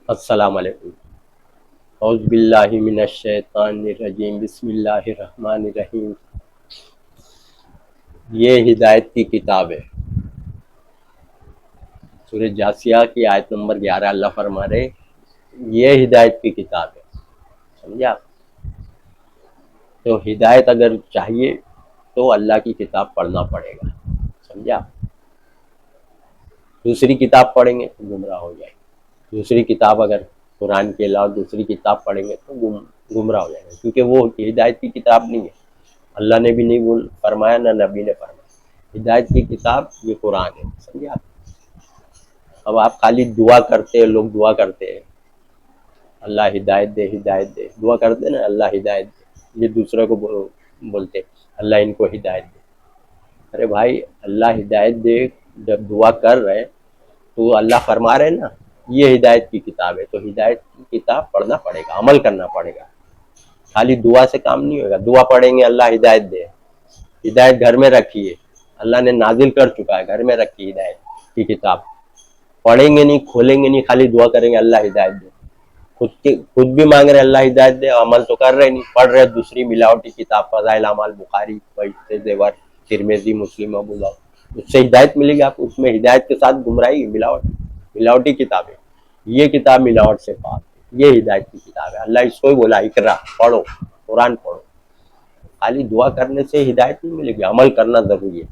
السلام علیکم۔ اعوذ باللہ من الشیطان الرجیم، بسم اللہ الرحمن الرحیم۔ یہ ہدایت کی کتاب ہے۔ سورہ جاسیہ کی آیت نمبر 11 اللہ فرما رہے یہ ہدایت کی کتاب ہے۔ سمجھا؟ تو ہدایت اگر چاہیے تو اللہ کی کتاب پڑھنا پڑے گا۔ سمجھا؟ دوسری کتاب پڑھیں گے تو گمراہ ہو جائیں گے۔ دوسری کتاب اگر قرآن کے علاوہ دوسری کتاب پڑھیں گے تو گمراہ ہو جائیں گے، کیونکہ وہ ہدایت کی کتاب نہیں ہے۔ اللہ نے بھی نہیں فرمایا، نہ نبی نے فرمایا۔ ہدایت کی کتاب یہ قرآن ہے۔ سمجھا؟ اب آپ خالی دعا کرتے ہیں، لوگ دعا کرتے ہیں اللہ ہدایت دے ہدایت دے، دعا کرتے ہیں نا اللہ ہدایت دے، یہ دوسرے کو بولتے اللہ ان کو ہدایت دے۔ ارے بھائی اللہ ہدایت دے جب دعا کر رہے تو اللہ فرما رہے نا یہ ہدایت کی کتاب ہے، تو ہدایت کی کتاب پڑھنا پڑے گا، عمل کرنا پڑے گا۔ خالی دعا سے کام نہیں ہوگا۔ دعا پڑھیں گے اللہ ہدایت دے، ہدایت گھر میں رکھیے، اللہ نے نازل کر چکا ہے، گھر میں رکھی ہدایت کی کتاب۔ پڑھیں گے نہیں، کھولیں گے نہیں، خالی دعا کریں گے اللہ ہدایت دے، خود بھی مانگ رہے اللہ ہدایت دے، عمل تو کر رہے نہیں، پڑھ رہے دوسری ملاوٹی کتاب، فضائل اعمال، بخاری، زیور، ترمذی، مسلم، ابو داؤد، اس سے ہدایت ملے گی آپ کو۔ اس میں ہدایت کے ساتھ گمراہی، ملاوٹی کتاب ہے۔ یہ کتاب ملاوٹ سے پاک ہے، یہ ہدایت کی کتاب ہے۔ اللہ اس کو ہی بولا اقرا، پڑھو، قرآن پڑھو۔ خالی دعا کرنے سے ہدایت نہیں ملے گی، عمل کرنا ضروری ہے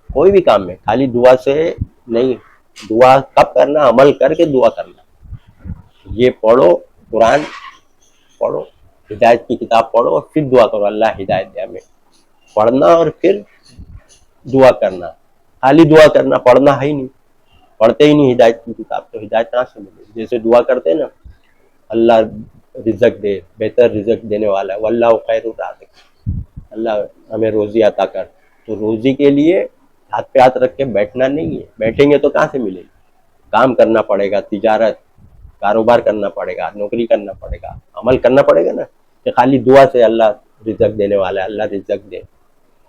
کوئی بھی کام میں۔ خالی دعا سے نہیں، دعا کب کرنا؟ عمل کر کے دعا کرنا۔ یہ پڑھو، قرآن پڑھو، ہدایت کی کتاب پڑھو اور پھر دعا کرو اللہ ہدایت دے ہمیں۔ پڑھنا اور پھر دعا کرنا، خالی دعا کرنا، پڑھنا ہے ہی نہیں، پڑھتے ہی نہیں ہدایت کی کتاب، تو ہدایت کہاں سے ملے گی؟ جیسے دعا کرتے ہیں نا اللہ رزق دے، بہتر رزق دینے والا ہے، واللہ خیر الرازق، اللہ ہمیں روزی عطا کر۔ تو روزی کے لیے ہاتھ پہ ہاتھ رکھ کے بیٹھنا نہیں ہے، بیٹھیں گے تو کہاں سے ملے گی؟ کام کرنا پڑے گا، تجارت، کاروبار کرنا پڑے گا، نوکری کرنا پڑے گا، عمل کرنا پڑے گا نا۔ کہ خالی دعا سے اللہ رزق دینے والا ہے، اللہ رزق دے،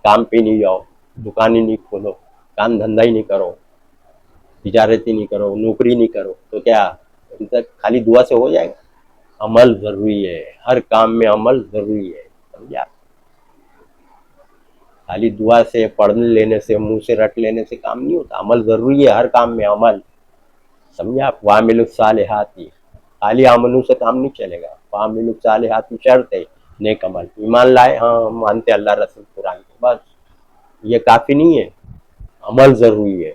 کام پہ نہیں جاؤ، دکان ہی نہیں کھولو، کام دھندا ہی نہیں کرو، تجارت ہی نہیں کرو، نوکری نہیں کرو، تو کیا رزق خالی دعا سے ہو جائے گا؟ عمل ضروری ہے، ہر کام میں عمل ضروری ہے۔ سمجھا؟ خالی دعا سے، پڑھ لینے سے، منہ سے رٹ لینے سے کام نہیں ہوتا، عمل ضروری ہے، ہر کام میں عمل۔ سمجھا؟ وعملوا الصالحات، خالی عملوں سے کام نہیں چلے گا، وعملوا الصالحات شرط ہے، نیک عمل۔ ایمان لائے، ہاں ہم مانتے اللہ رسول قرآن کو، بس یہ کافی نہیں ہے، عمل ضروری ہے۔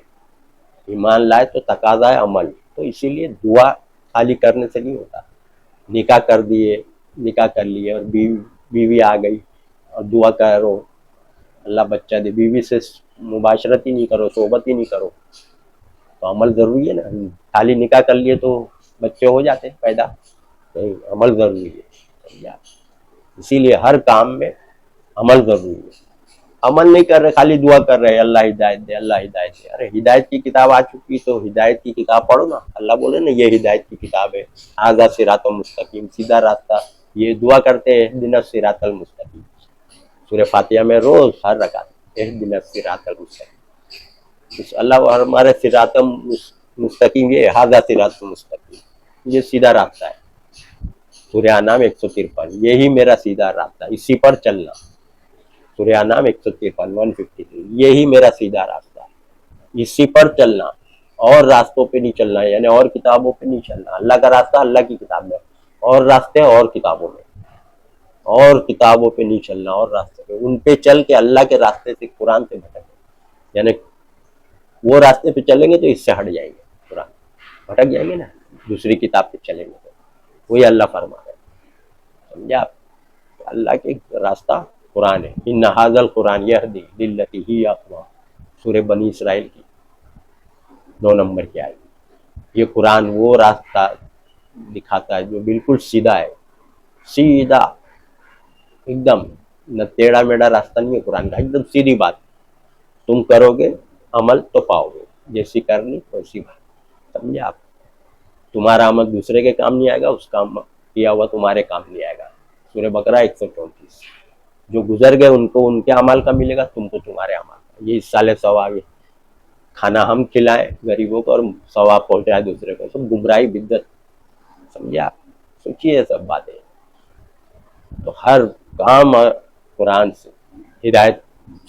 ایمان لائے تو تقاضا ہے عمل، تو اسی لیے دعا خالی کرنے سے نہیں ہوتا۔ نکاح کر دیے، نکاح کر لیے اور بیوی آ گئی اور دعا کرو اللہ بچہ دے، بیوی سے مباشرت ہی نہیں کرو، صحبت ہی نہیں کرو، تو عمل ضروری ہے نا۔ خالی نکاح کر لیے تو بچے ہو جاتے ہیں پیدا؟ نہیں، عمل ضروری ہے۔ سمجھا؟ اسی لیے ہر کام میں عمل ضروری ہے۔ عمل نہیں کر رہے، خالی دعا کر رہے اللہ ہدایت دے اللہ ہدایت دے۔ ارے ہدایت کی کتاب آ چکی تو ہدایت کی کتاب پڑھو نا۔ اللہ بولے نا یہ ہدایت کی کتاب ہے، ھذا صراط مستقیم، سیدھا راستہ۔ یہ دعا کرتے ہیں اہدنا الصراط المستقیم، سورہ فاتحہ میں روز ہر رکعت اہدنا الصراط المستقیم۔ اللہ ہمارے صراط مستقیم، یہ ھذا صراط مستقیم، یہ سیدھا راستہ ہے۔ سورہ انعام 153، یہی میرا سیدھا راستہ، اسی پر چلنا۔ سورہ انعام 153 153، یہی میرا سیدھا راستہ ہے، اسی پر چلنا، اور راستوں پہ نہیں چلنا، یعنی اور کتابوں پہ نہیں چلنا۔ اللہ کا راستہ اللہ کی کتاب میں، اور راستے اور کتابوں میں، اور کتابوں پہ نہیں چلنا، اور راستے پہ، ان پہ چل کے اللہ کے راستے سے، قرآن سے بھٹک، یعنی وہ راستے پہ چلیں گے تو اس سے ہٹ جائیں گے، قرآن بھٹک جائیں گے نا، دوسری کتاب پہ چلیں گے تو وہی اللہ فرما رہے ہیں۔ سمجھا؟ اللہ کے راستہ قرآن ہے۔ ان ھذا القرآن یہدی للتی ہی اقوم، سورہ بنی اسرائیل کی 9 نمبر کی آیت۔ یہ قرآن وہ راستہ دکھاتا ہے جو بالکل سیدھا ہے، سیدھا ایک دم، نہ ٹیڑھا میڑھا راستہ نہیں ہے قرآن کا، ایک دم سیدھی بات۔ تم کرو گے عمل تو پاؤ گے، جیسی کرنی ویسی بات۔ سمجھے آپ؟ تمہارا عمل دوسرے کے کام نہیں آئے گا، اس کا کیا ہوا تمہارے کام نہیں آئے گا۔ سورہ بقرہ 134، جو گزر گئے ان کو ان کے اعمال کا ملے گا، تم کو تمہارے اعمال کا، یہ سال ثواب ہے۔ کھانا ہم کھلائیں غریبوں کو اور ثواب پہنچائے دوسرے کو، سب گمراہی بدعت. سمجھے آپ؟ سوچیے سب باتیں. تو ہر کام قرآن سے ہدایت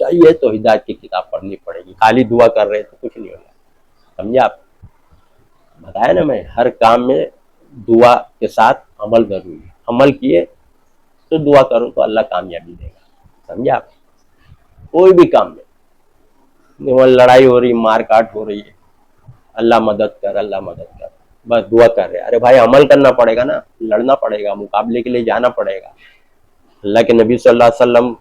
چاہیے تو ہدایت کی کتاب پڑھنی پڑے گی. خالی دعا کر رہے تو کچھ نہیں ہوگا. سمجھے آپ؟ بتایا نا میں، ہر کام میں دعا کے ساتھ عمل ضروری ہے. عمل کیے تو دعا کرو تو اللہ کامیابی دے گا. سمجھے آپ؟ کوئی بھی کام میں وہ لڑائی ہو رہی، مار کاٹ ہو رہی ہے، اللہ مدد کر، اللہ مدد کر، بس دعا کر رہے. ارے بھائی عمل کرنا پڑے گا نا، لڑنا پڑے گا، مقابلے کے لیے جانا پڑے گا. اللہ کے نبی صلی اللہ علیہ وسلم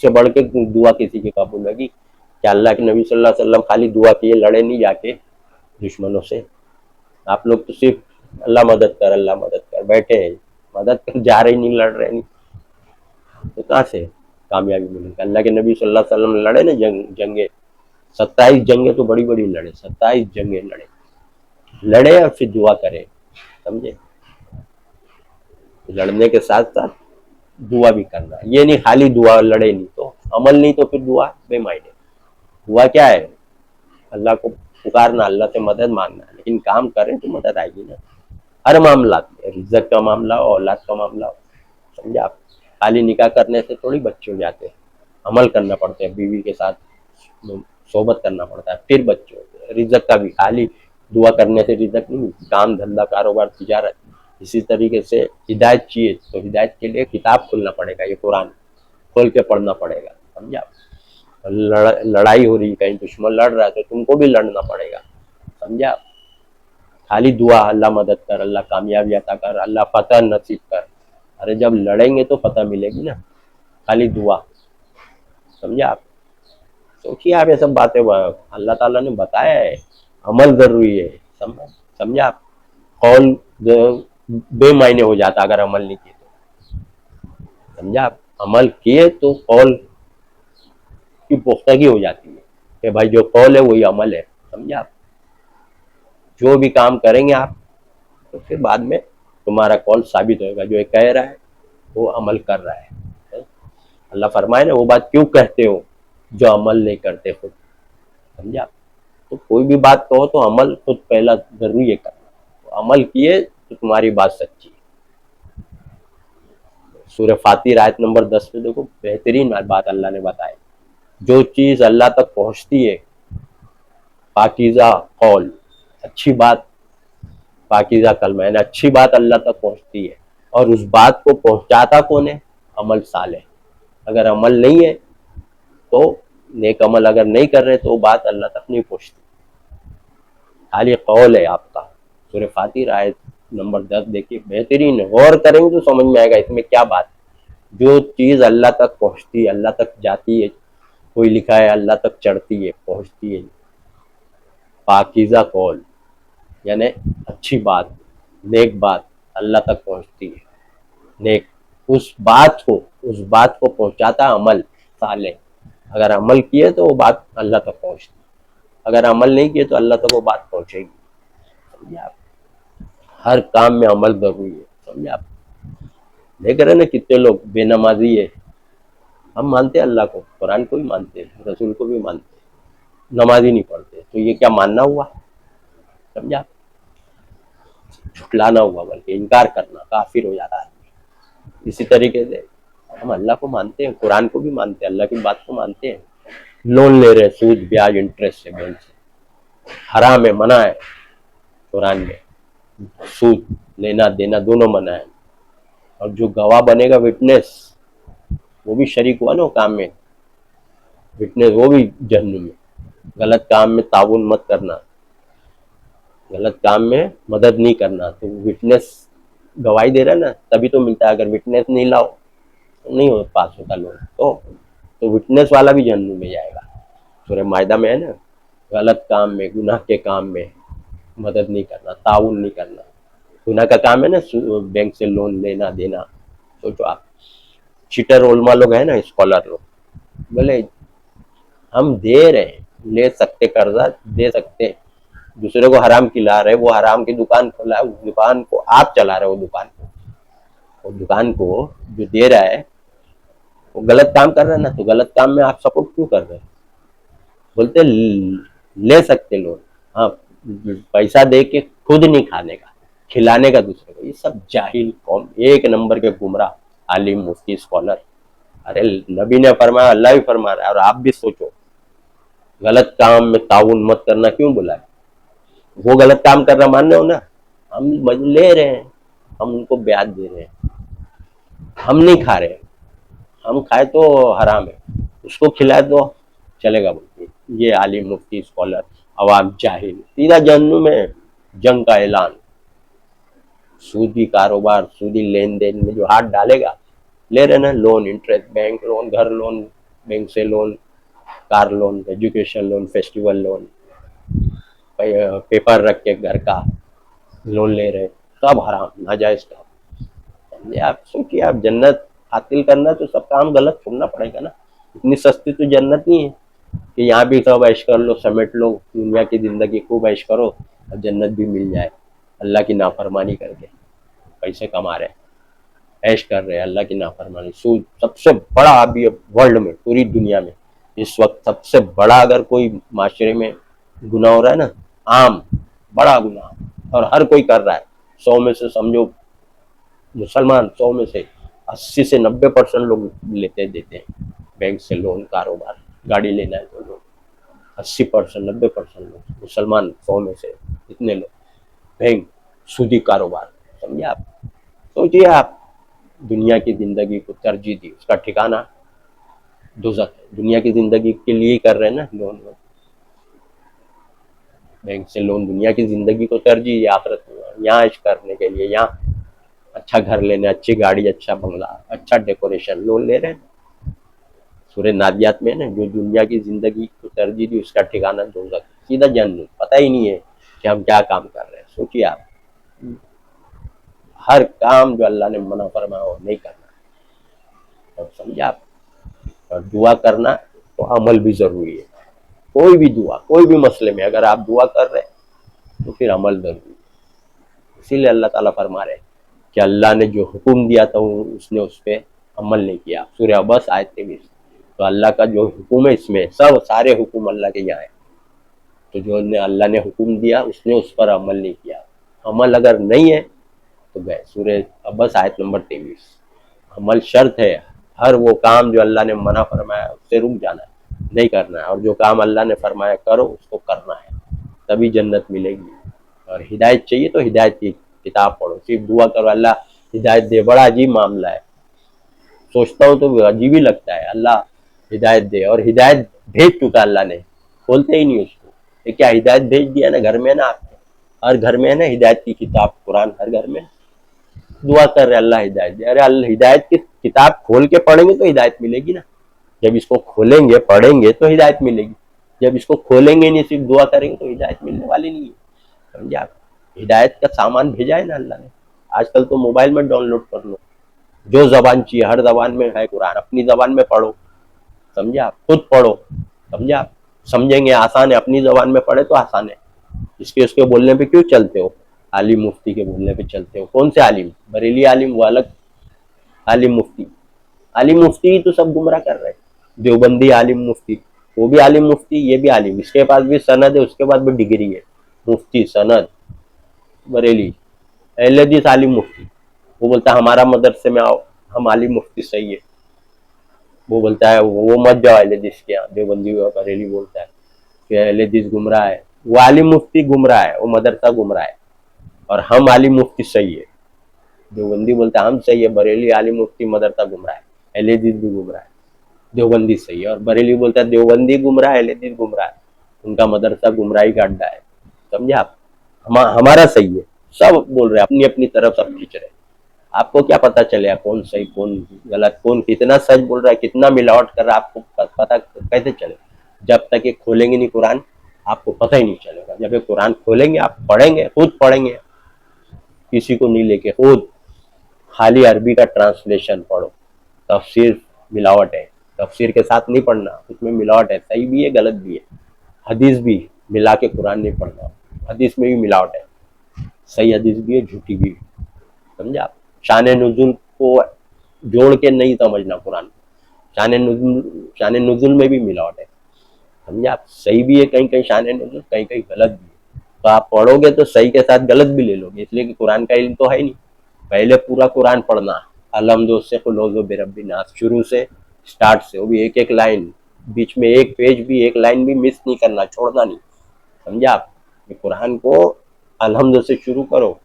سے بڑھ کے دعا کسی کی قبول ہوگی؟ کیا اللہ کے نبی صلی اللہ علیہ وسلم خالی دعا کیے، لڑے نہیں جا کے دشمنوں سے؟ آپ لوگ تو صرف اللہ مدد کر، اللہ مدد کر بیٹھے ہیں، مدد کر جا رہے نہیں، لڑ رہے نہیں، تو کہاں سے کامیابی ملے گی؟ اللہ کے نبی صلی اللہ علیہ وسلم لڑے نا جنگیں، 27 جنگیں تو بڑی بڑی لڑے، 27 جنگیں لڑے اور پھر دعا کرے. سمجھے؟ لڑنے کے ساتھ ساتھ دعا بھی کرنا. یہ نہیں خالی دعا، لڑے نہیں تو عمل نہیں، تو پھر دعا بے معنی. دعا کیا ہے؟ اللہ کو پکارنا، اللہ سے مدد مانگنا. لیکن کام کریں تو مدد آئے گی نا ہر معاملات میں. رزق کا معاملہ ہو، اولاد کا معاملہ ہو. سمجھے آپ؟ خالی نکاح کرنے سے تھوڑی بچے ہو جاتے ہیں، عمل کرنا پڑتا ہے، بیوی کے ساتھ صحبت کرنا پڑتا ہے پھر بچے ہوتے ہیں. رزق کا بھی خالی دعا کرنے سے رزق نہیں، کام دھندا، کاروبار، تجارت. اسی طریقے سے ہدایت چاہیے تو ہدایت کے لیے کتاب کھولنا پڑے گا. یہ قرآن کھول کے پڑھنا پڑے گا. سمجھا؟ لڑائی ہو رہی، کہیں دشمن لڑ رہا ہے تو تم کو بھی لڑنا پڑے گا. سمجھا؟ خالی دعا اللہ مدد کر، اللہ کامیابی عطا کر، اللہ فتح نصیب کر. ارے جب لڑیں گے تو فتح ملے گی نا، خالی دعا. سمجھا آپ؟ سوچیے آپ، یہ سب باتیں اللہ تعالیٰ نے بتایا ہے. عمل ضروری ہے. سمجھا آپ؟ قول بے معنی ہو جاتا اگر عمل نہیں کیے تو. سمجھا آپ؟ عمل کیے تو قول کی پختگی ہو جاتی ہے کہ بھائی جو قول ہے وہی عمل ہے. سمجھا آپ؟ جو بھی کام کریں گے آپ تو پھر بعد میں تمہارا قول ثابت ہوگا. جو کہہ رہا ہے وہ عمل کر رہا ہے. اللہ فرمائے نا، وہ بات کیوں کہتے ہو جو عمل نہیں کرتے خود. سمجھا؟ تو کوئی بھی بات کہو تو عمل خود پہلا ضروری ہے کرنا. عمل کیے تو تمہاری بات سچی ہے. سورہ فاتر آیت نمبر 10 میں دیکھو، بہترین بات اللہ نے بتائی. جو چیز اللہ تک پہنچتی ہے، پاکیزہ قول، اچھی بات، پاکیزہ کلمہ، یعنی اچھی بات اللہ تک پہنچتی ہے. اور اس بات کو پہنچاتا کون ہے؟ عمل صالح. اگر عمل نہیں ہے تو نیک عمل اگر نہیں کر رہے تو وہ بات اللہ تک نہیں پہنچتی، خالی قول ہے آپ کا. سورہ فاتر آیت نمبر 10 دیکھیے، بہترین ہے. غور کریں گے تو سمجھ میں آئے گا اس میں کیا بات ہے. جو چیز اللہ تک پہنچتی ہے، اللہ تک جاتی ہے، کوئی لکھا ہے اللہ تک چڑھتی ہے، پہنچتی ہے. پاکیزہ قول یعنی اچھی بات، نیک بات اللہ تک پہنچتی ہے. نیک اس بات کو پہنچاتا عمل صالح. اگر عمل کیے تو وہ بات اللہ تک پہنچتی، اگر عمل نہیں کیے تو اللہ تک وہ بات پہنچے گی. سمجھے آپ؟ ہر کام میں عمل ضروری ہے. سمجھے آپ؟ دیکھ رہے نا کتنے لوگ بے نمازی ہے. ہم مانتے ہیں اللہ کو، قرآن کو بھی مانتے ہیں، رسول کو بھی مانتے ہیں، نمازی نہیں پڑھتے. تو یہ کیا ماننا ہوا؟ سمجھا؟ جھٹلانا ہوا، بلکہ انکار کرنا، کافر ہو جاتا ہے. اسی طریقے سے ہم اللہ کو مانتے ہیں، قرآن کو بھی مانتے ہیں، اللہ کی بات کو مانتے ہیں. لون لے رہے، سود، بیاج، انٹرسٹ سے، بینک سے، حرام ہے، منع ہے. قرآن میں سود لینا دینا دونوں منع ہے. اور جو گواہ بنے گا، وٹنس، وہ بھی شریک ہوا نا کام میں. وٹنس وہ بھی جہنم میں. غلط کام میں تعاون مت کرنا، غلط کام میں مدد نہیں کرنا. تو وٹنس گواہی دے رہا ہے نا، تبھی تو ملتا ہے. اگر وٹنس نہیں لاؤ تو نہیں ہو پاس ہوتا لوگ. تو وٹنس والا بھی جہنم میں جائے گا. سورہ مائدہ میں ہے نا، غلط کام میں، گناہ کے کام میں مدد نہیں کرنا، تعاون نہیں کرنا. گناہ کا کام ہے نا بینک سے لون لینا دینا. سوچو آپ، چیٹر علماء لوگ ہیں نا، اسکالر لوگ، بولے ہم دے رہے ہیں، لے سکتے قرضہ، دے سکتے، دوسرے کو حرام کھلا رہے. وہ حرام کی دکان کھلا ہے، اس دکان کو آپ چلا رہے ہو. دکان کو جو دے رہا ہے وہ غلط کام کر رہا ہے نا، تو غلط کام میں آپ سپورٹ کیوں کر رہے ہیں؟ بولتے ले सकते लोन, हाँ पैसा दे के खुद नहीं खाने का, खिलाने का दूसरे को। ये सब जाहिल कौम, एक नंबर के गुमराह आलिम मुफ्ती स्कॉलर। अरे नबी ने फरमाया, अल्लाह भी फरमा रहा है, और आप भी सोचो, गलत काम में ताउन मत करना क्यों बोला है? वो गलत काम कर रहा मान रहे हो ना, हम ले रहे हैं, हम उनको ब्याज दे रहे हैं, हम नहीं खा रहे, हम खाए तो हराम है, उसको खिलाए तो चलेगा बोलते। ये आलिम मुफ्ती स्कॉलर अवाम जाहिल, सीधा जहन्नुम में जंग का ऐलान। सूदी कारोबार, सूदी लेन देन में जो हाथ डालेगा, ले रहे ना लोन, इंटरेस्ट, बैंक लोन, घर लोन, बैंक से loan, car loan, education loan, festival loan, paper रख के घर का लोन ले रहे, सब हराम नाजायज काम। ये आप सोचिए, आप जन्नत हासिल करना तो सब काम गलत छोड़ना पड़ेगा ना। इतनी सस्ती तो जन्नत नहीं है कि यहाँ भी सब ऐश कर लो, समेट लो, दुनिया की जिंदगी खूब ऐश करो और जन्नत भी मिल जाए। अल्लाह की नाफरमानी करके पैसे कमा रहे, ऐश कर रहे हैं, अल्लाह की नाफरमानी। सूद सबसे बड़ा अभी वर्ल्ड में, पूरी दुनिया में इस वक्त सबसे बड़ा अगर कोई माशरे में गुनाह हो रहा है ना, आम बड़ा गुनाह, और हर कोई कर रहा है। 100 में से समझो मुसलमान, 100 में से 80 से 90% लोग लेते देते हैं बैंक से लोन, कारोबार, गाड़ी लेना है तो लोग 80% 90% लोग मुसलमान, 100 में से इतने लोग बैंक, सूदी कारोबार। समझे आप? सोचिए आप, दुनिया की जिंदगी को तरजीह दी, उसका ठिकाना दोज़ख है। दुनिया की जिंदगी के लिए ही कर रहे हैं ना लोन, बैंक से लोन, दुनिया की जिंदगी को तरजीह, आखिरत में यहाँ ऐश करने के लिए, यहाँ अच्छा घर लेने, अच्छी गाड़ी, अच्छा बंगला, अच्छा डेकोरेशन, लोन ले रहे हैं। सूरह नादियात में ना, जो दुनिया की जिंदगी को तरजीह दी उसका ठिकाना दोज़ख, सीधा जहन्नुम। पता ही नहीं है कि हम क्या काम कर रहे हैं। सोचिए आप, हर काम जो अल्लाह ने मना फरमाया वो नहीं करना। और समझे आप? और दुआ करना तो अमल भी जरूरी है। कोई भी दुआ, कोई भी मसले में अगर आप दुआ कर रहे हैं तो फिर अमल जरूरी है। इसीलिए अल्लाह ताला फरमा रहे हैं कि अल्लाह ने जो हुक्म दिया था उसने उस पर अमल नहीं किया। सूरह अबस आयत 23। तो अल्लाह का जो हुक्म है, इसमें सब सारे हुक्म अल्लाह के यहाँ है। तो जो अल्लाह ने हुक्म दिया उसने उस पर अमल नहीं किया, अमल अगर नहीं है तो गए। सूरह अबस आयत नंबर 23। अमल शर्त है। हर वो काम जो अल्लाह ने मना फरमाया उससे रुक जाना है, नहीं करना है, और जो काम अल्लाह ने फरमाया करो उसको करना है, तभी जन्नत मिलेगी। और हिदायत चाहिए तो हिदायत की किताब पढ़ो, सिर्फ दुआ करो अल्लाह हिदायत दे, बड़ा अजीब मामला है। सोचता हूँ तो अजीब ही लगता है, अल्लाह हिदायत दे, और हिदायत भेज चुका अल्लाह ने, खोलते ही नहीं उसको। ये क्या हिदायत भेज दिया ना, घर में ना, आपके हर घर में है ना हिदायत की किताब, कुरान हर घर में। दुआ कर रहे अल्लाह हिदायत दे, अरे अल्लाह हिदायत की किताब खोल के पढ़ेंगे तो हिदायत मिलेगी ना। जब इसको खोलेंगे पढ़ेंगे तो हिदायत मिलेगी, जब इसको खोलेंगे नहीं सिर्फ दुआ करेंगे तो हिदायत मिलने वाली नहीं है। समझे आप? हिदायत का सामान भेजा है ना अल्लाह ने। आजकल तो मोबाइल में डाउनलोड कर लो, जो जबान चाहिए हर जबान में है कुरान, अपनी जबान में पढ़ो। समझे आप? खुद पढ़ो। समझे आप? समझेंगे, आसान है, अपनी जबान में पढ़े तो आसान है। इसके उसके बोलने पे क्यों चलते हो? आलिम मुफ्ती के बोलने पे चलते हो। कौन से आलिम? बरेली आलिम वो अलग, आलिम मुफ्ती, आलिम मुफ्ती ही तो सब गुमराह कर रहे हैं। देवबंदी आलिम मुफ्ती, वो भी आलिम मुफ्ती, ये भी आलिम, इसके पास भी सनद है, उसके पास भी डिग्री है, मुफ्ती सनद। बरेली अहले हदीस आलिम मुफ्ती, वो बोलता है हमारा मदरसे में आओ, हम आलिम मुफ्ती सही है। वो बोलता है वो मत जाओ अहले हदीस के यहाँ, देवबंदी बरेली बोलता है कि अहले हदीस गुमराह है, वो आलिम मुफ्ती गुमराह है, वो मदरसा गुमराह है, और हम आलिम मुफ्ती सही है। देवबंदी बोलता है हम सही है, बरेली आलिम मुफ्ती मदरसा गुमराह है, अहले हदीस भी गुमराह है, देवबंदी सही है। और बरेली बोलता है देवबंदी गुमराह है, अहले हदीस गुमराह है, उनका मदरसा गुमराही का अड्डा है। समझे आप? हमारा सही है, सब बोल रहे हैं, अपनी अपनी तरफ सब खींच रहे हैं। आपको क्या पता चलेगा कौन सही कौन गलत, कौन कितना सच बोल रहा है, कितना मिलावट कर रहा है, आपको पता कैसे चले? जब तक ये खोलेंगे नहीं कुरान, आपको पता ही नहीं चलेगा। जब ये कुरान खोलेंगे, आप पढ़ेंगे, खुद पढ़ेंगे, किसी को नहीं लेके, खुद खाली अरबी का ट्रांसलेशन पढ़ो। तफसीर मिलावट है, तफसीर के साथ नहीं पढ़ना, उसमें मिलावट है, सही भी है गलत भी है। हदीस भी मिला के कुरान नहीं पढ़ना, हदीस में भी मिलावट है, सही हदीस भी है, झूठी भी है। समझे आप? शान नुजुल को जोड़ के नहीं समझना कुरान, शान नुजुल में भी मिलावट है। समझे आप। सही भी है कहीं कहीं शान नुज़ूल, कहीं कहीं गलत भी है। तो आप पढ़ोगे तो सही के साथ गलत भी ले लोगे, इसलिए कि कुरान का इल्म तो है ही नहीं। पहले पूरा कुरान पढ़ना, अलहम्दो से कुलोज़ो बिरब्बिन नास, शुरू से स्टार्ट से, वो भी एक एक लाइन, बीच में एक पेज भी एक लाइन भी मिस नहीं करना, छोड़ना नहीं। समझे आप। ये कुरान को अलहम्दो से शुरू करो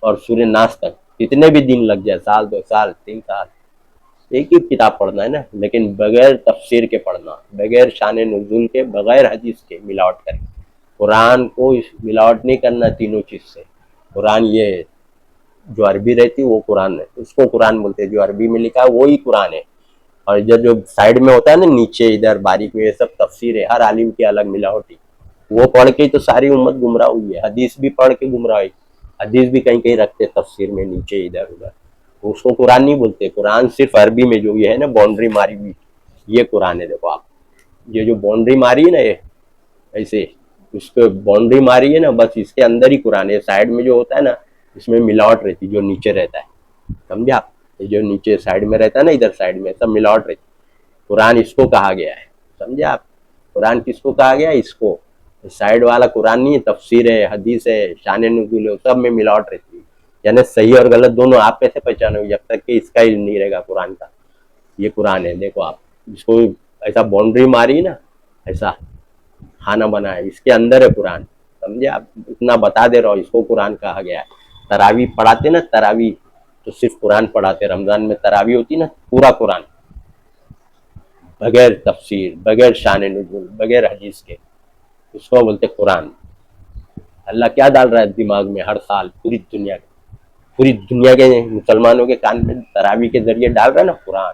और सूर्य नास तक, कितने भी दिन लग जाए, साल 2 साल 3 साल, एक ही किताब पढ़ना है ना, लेकिन बगैर तफसीर के पढ़ना, बगैर शान नुज़ूल के, बगैर हदीस के, मिलावट करके। कुरान को मिलावट नहीं करना तीनों चीज़ से। कुरान ये जो अरबी रहती है वो कुरान है, उसको कुरान बोलते हैं। जो अरबी में लिखा है वही कुरान है। और इधर जो साइड में होता है ना, नीचे इधर बारीक में, ये सब तफसीर है, हर आलिम की अलग मिलावटी। वो पढ़ के तो सारी उम्मत गुमराह हुई है। हदीस भी पढ़ के गुमराह हुई। हदीस भी कहीं कहीं रखते तफसीर में नीचे इधर उधर, तो उसको कुरान नहीं बोलते। कुरान सिर्फ अरबी में जो ये है ना बाउंड्री मारी हुई, ये कुरान है। देखो आप, ये जो बाउंड्री मारी है ना, ये ऐसे उसको बाउंड्री मारी है ना, बस इसके अंदर ही कुरान है। साइड में जो होता है ना, इसमें मिलावट रहती है, जो नीचे रहता है। समझे आप। ये जो नीचे साइड में रहता है ना, इधर साइड में सब मिलावट रहती है। कुरान इसको कहा गया है। समझे आप। कुरान किसको कहा गया है? इसको। साइड वाला कुरान नहीं है, तफसीर है, हदीस है, शान नुज़ूल है, सब में मिलावट रहती है। यानी सही और गलत दोनों आप कैसे पहचानोगे जब तक कि इसका इल्म नहीं रहेगा कुरान का। ये कुरान है। देखो आप, इसको ऐसा बाउंड्री मारी ना, ऐसा खाना बना है, इसके अंदर है कुरान। समझे आप। इतना बता दे रहा हूँ, इसको कुरान कहा गया है। तरावी पढ़ाते ना, तरावी, तो सिर्फ कुरान पढ़ाते। रमजान में तरावी होती ना, पूरा कुरान, बगैर तफसीर, बगैर शान नुज़ूल, बगैर हदीस के, उसको बोलते कुरान। अल्लाह क्या डाल रहा है दिमाग में हर साल? पूरी दुनिया के मुसलमानों के कान में तरावी के जरिए डाल रहा है ना कुरान।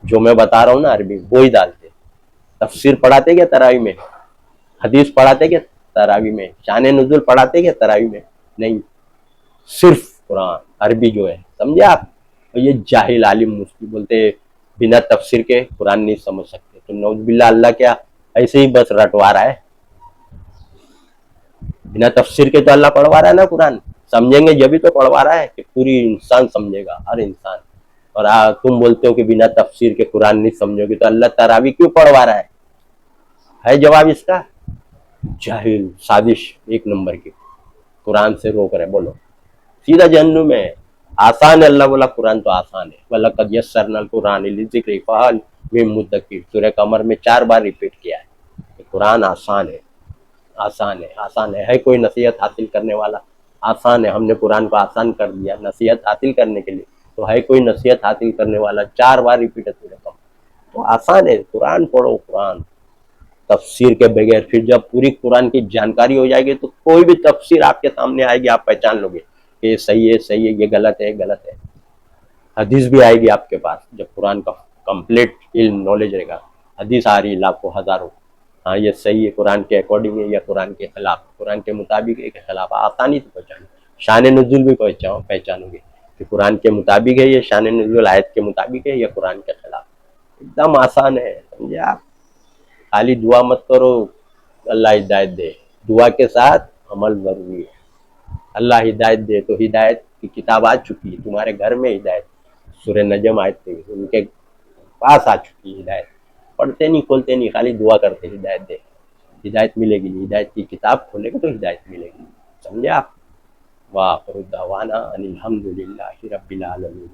जो मैं बता रहा हूँ ना अरबी, वो ही डालते। तफसीर पढ़ाते क्या तरावी में? हदीस पढ़ाते क्या तरावी में? शान नुज़ूल पढ़ाते क्या तरावी में? नहीं, सिर्फ कुरान अरबी जो है। समझे आप। और ये जाहिल आलिम मुफ्ती बोलते बिना तफसीर के कुरान नहीं समझ सकते। तो नौज़ुबिल्लाह, अल्लाह क्या ऐसे ही बस रटवा रहा है? बिना तफसीर के तो अल्लाह पढ़वा रहा है ना कुरान। समझेंगे जब भी तो पढ़वा रहा है, कि पूरी इंसान समझेगा, हर इंसान। और तुम बोलते हो कि बिना तफसीर के कुरान नहीं समझोगे, तो अल्लाह तरावी क्यों पढ़वा रहा है जवाब इसका? जाहिल, साजिश एक नंबर की, कुरान से रोक रहे। बोलो, सीधा जहन्नुम में। आसान है, अल्लाह बोला कुरान तो आसान है। वलक़द यस्सरनल कुरान लिज़िक्रि फ़हल मिन मुद्दकिर, सूरह कमर में 4 बार रिपीट किया है कि कुरान आसान है, आसान है, आसान है कोई नसीहत हासिल करने वाला? आसान है, हमने कुरान को आसान कर दिया नसीहत हासिल करने के लिए। तो है कोई नसीहत हासिल करने वाला? 4 बार रिपीट है सूरह कमर, तो आसान है। कुरान पढ़ो, कुरान तफसीर के बगैर। फिर जब पूरी कुरान की जानकारी हो जाएगी, तो कोई भी तफसीर आपके सामने आएगी, आप पहचान लोगे कि ये सही है, सही है, ये गलत है, गलत है। हदीस भी आएगी आपके पास जब कुरान का कंप्लीट इल्म नॉलेज रहेगा। हदीस आ रही लाखों हजारों, हाँ ये सही है, कुरान के अकॉर्डिंग है या कुरान के खिलाफ, कुरान के मुताबिक है के खिलाफ, आसानी से पहचानो। शान नुज़ूल भी पहचानोगे कि कुरान के मुताबिक है, ये शान नुज़ूल आयत के मुताबिक है, या कुरान के खिलाफ। एकदम आसान है। समझे आप। खाली दुआ मत करो अल्लाह हिदायत दे, दुआ के साथ अमल जरूरी है। अल्लाह हिदायत दे, तो हिदायत की किताब आ चुकी है तुम्हारे घर में, हिदायत सूरह नजम आयत थी, उनके पास आ चुकी है हिदायत। पढ़ते नहीं, खोलते नहीं, खाली दुआ करते हिदायत दे। हिदायत मिलेगी नहीं, हिदायत की किताब खोलेंगे तो हिदायत मिलेगी। समझे आप। वाह दावाना अनिल हम्दुलिल्लाहि रब्बिल आलमीन।